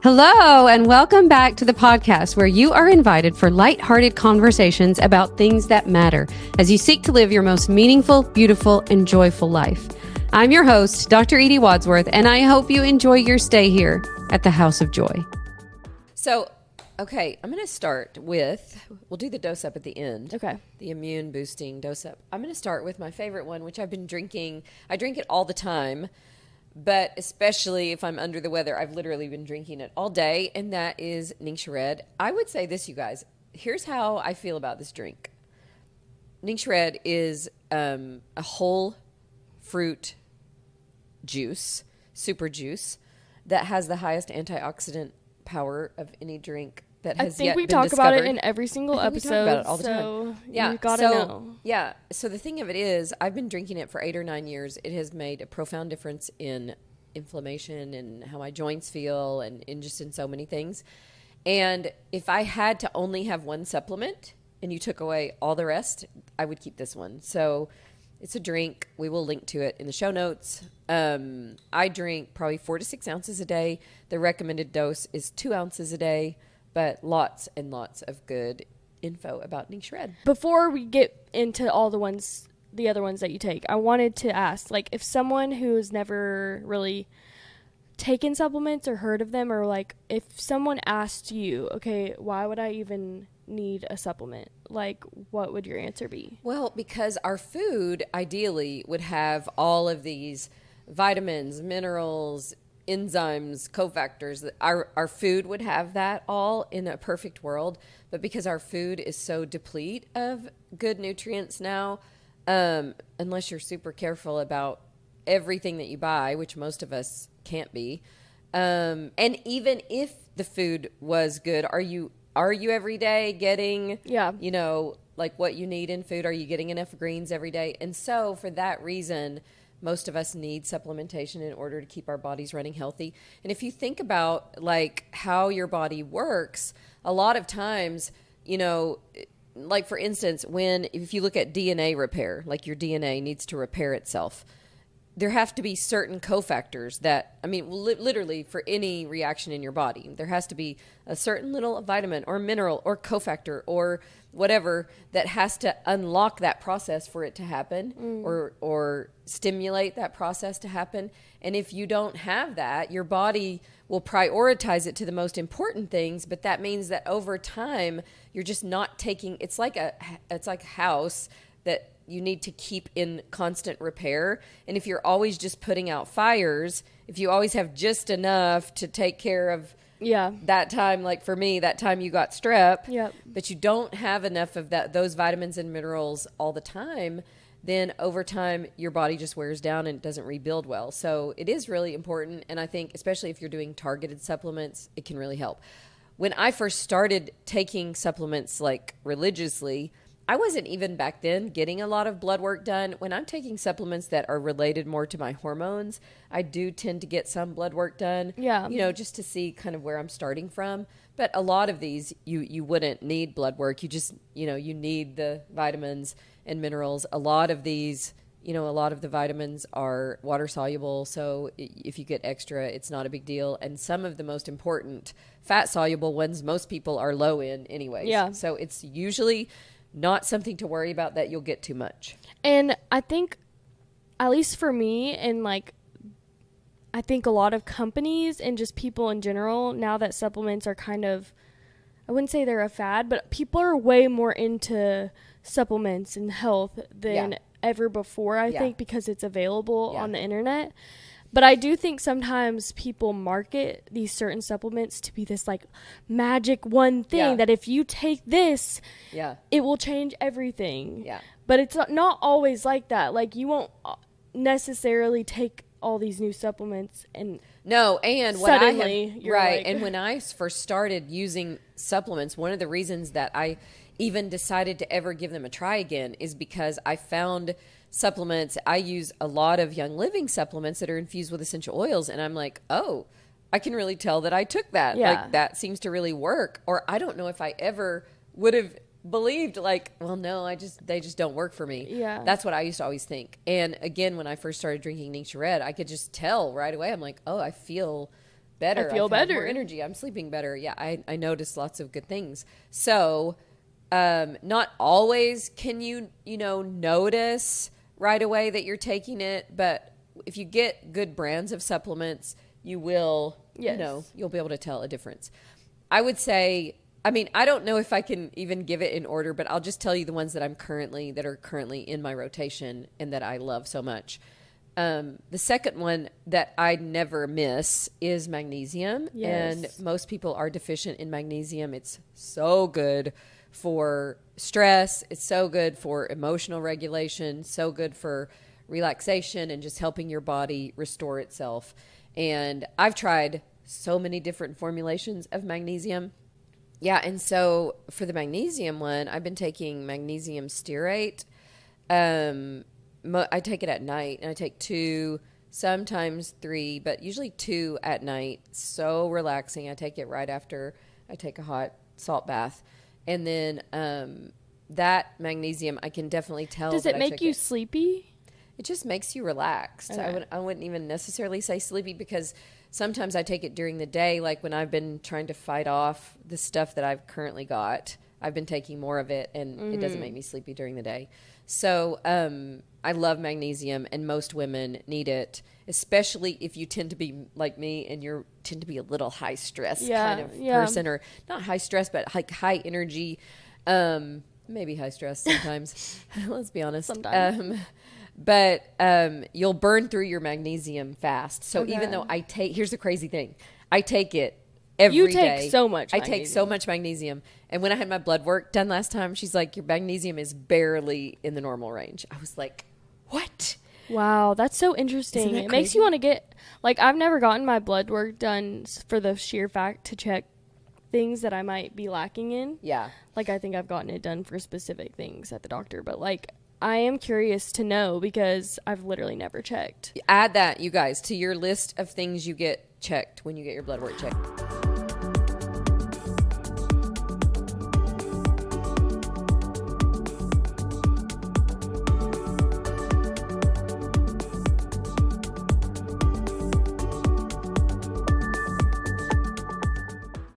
Hello, and welcome back to the podcast where you are invited for lighthearted conversations about things that matter as you seek to live your most meaningful, beautiful, and joyful life. I'm your host, Dr. Edie Wadsworth, and I hope you enjoy your stay here at the House of Joy. So, okay, I'm going to start with, we'll do the dose up at the end. Okay. The immune boosting dose up. I'm going to start with my favorite one, which I've been drinking. I drink it all the time. But especially if I'm under the weather, I've literally been drinking it all day, and that is NingXia Red. I would say this, you guys. Here's how I feel about this drink. NingXia Red is a whole fruit juice, super juice, that has the highest antioxidant power of any drink that has yet been discovered. I think we talk about it in every single episode. We talk about it all the so time. Yeah, you gotta know. Yeah. So the thing of it is, I've been drinking it for 8 or 9 years. It has made a profound difference in inflammation and how my joints feel, and just in so many things. And if I had to only have one supplement and you took away all the rest, I would keep this one. So it's a drink. We will link to it in the show notes. I drink probably 4 to 6 ounces a day. The recommended dose is 2 ounces a day. But lots and lots of good info about NingXia Red. Before we get into all the other ones that you take, I wanted to ask, like, if someone who's never really taken supplements or heard of them, or like if someone asked you, okay, why would I even need a supplement? Like, what would your answer be? Well, because our food ideally would have all of these vitamins, minerals, enzymes, cofactors. Our food would have that all in a perfect world, but because our food is so deplete of good nutrients now, unless you're super careful about everything that you buy, which most of us can't be, and even if the food was good, are you every day getting like what you need in food? Are you getting enough greens every day? And so for that reason, most of us need supplementation in order to keep our bodies running healthy. And if you think about like how your body works, a lot of times, like for instance, if you look at DNA repair, like your DNA needs to repair itself, there have to be certain cofactors that, literally for any reaction in your body, there has to be a certain little vitamin or mineral or cofactor or whatever that has to unlock that process for it to happen or stimulate that process to happen. And if you don't have that, your body will prioritize it to the most important things, but that means that over time you're just not taking, it's like a house that you need to keep in constant repair. And if you're always just putting out fires, if you always have just enough to take care of that time, like for me, that time you got strep, but you don't have enough of those vitamins and minerals all the time, then over time your body just wears down and it doesn't rebuild well. So it is really important. And I think especially if you're doing targeted supplements, it can really help. When I first started taking supplements like religiously, I wasn't even back then getting a lot of blood work done. When I'm taking supplements that are related more to my hormones, I do tend to get some blood work done. Yeah. Just to see kind of where I'm starting from. But a lot of these, you wouldn't need blood work. You just, you need the vitamins and minerals. A lot of these, a lot of the vitamins are water soluble. So if you get extra, it's not a big deal. And some of the most important fat soluble ones, most people are low in anyways. Yeah. So it's usually not something to worry about that you'll get too much. And I think, at least for me, and like, I think a lot of companies and just people in general, now that supplements are kind of, I wouldn't say they're a fad, but people are way more into supplements and health than ever before, I think, because it's available on the internet. But I do think sometimes people market these certain supplements to be this like magic one thing that if you take this, it will change everything. Yeah. But it's not always like that. Like you won't necessarily take all these new supplements and suddenly you're right. And when I first started using supplements, one of the reasons that I even decided to ever give them a try again is because I found supplements. I use a lot of Young Living supplements that are infused with essential oils, and I'm like, oh, I can really tell that I took that. Like that seems to really work. Or I don't know if I ever would have believed like, well, no, they just don't work for me. Yeah. That's what I used to always think. And again, when I first started drinking NingXia Red, I could just tell right away. I'm like, oh, I feel better. I feel I've had better. more energy. I'm sleeping better. Yeah, I noticed lots of good things. So, not always can you notice right away that you're taking it, but if you get good brands of supplements, you will, you'll be able to tell a difference. I would say, I mean, I don't know if I can even give it in order, but I'll just tell you the ones that are currently in my rotation and that I love so much. The second one that I never miss is magnesium. Yes. And most people are deficient in magnesium. It's so good for stress. It's so good for emotional regulation, so good for relaxation and just helping your body restore itself. And I've tried so many different formulations of magnesium. Yeah, and so for the magnesium one, I've been taking magnesium stearate. I take it at night, and I take 2, sometimes 3, but usually 2 at night. So relaxing. I take it right after I take a hot salt bath. And then that magnesium, I can definitely tell. Does it make you sleepy? It just makes you relaxed. Okay. I wouldn't even necessarily say sleepy, because sometimes I take it during the day, like when I've been trying to fight off the stuff that I've currently got. I've been taking more of it, and it doesn't make me sleepy during the day. So I love magnesium, and most women need it, especially if you tend to be like me and you tend to be a little high stress kind of person, or not high stress, but like high energy, maybe high stress sometimes. Let's be honest. Sometimes. But you'll burn through your magnesium fast. So even though here's the crazy thing, I take it every day. You take so much magnesium. I take so much magnesium. And when I had my blood work done last time, she's like, your magnesium is barely in the normal range. I was like, what? Wow, that's so interesting. It makes you want to get, like, I've never gotten my blood work done for the sheer fact to check things that I might be lacking in. Yeah. Like, I think I've gotten it done for specific things at the doctor, but like, I am curious to know because I've literally never checked. Add that, you guys, to your list of things you get checked when you get your blood work checked.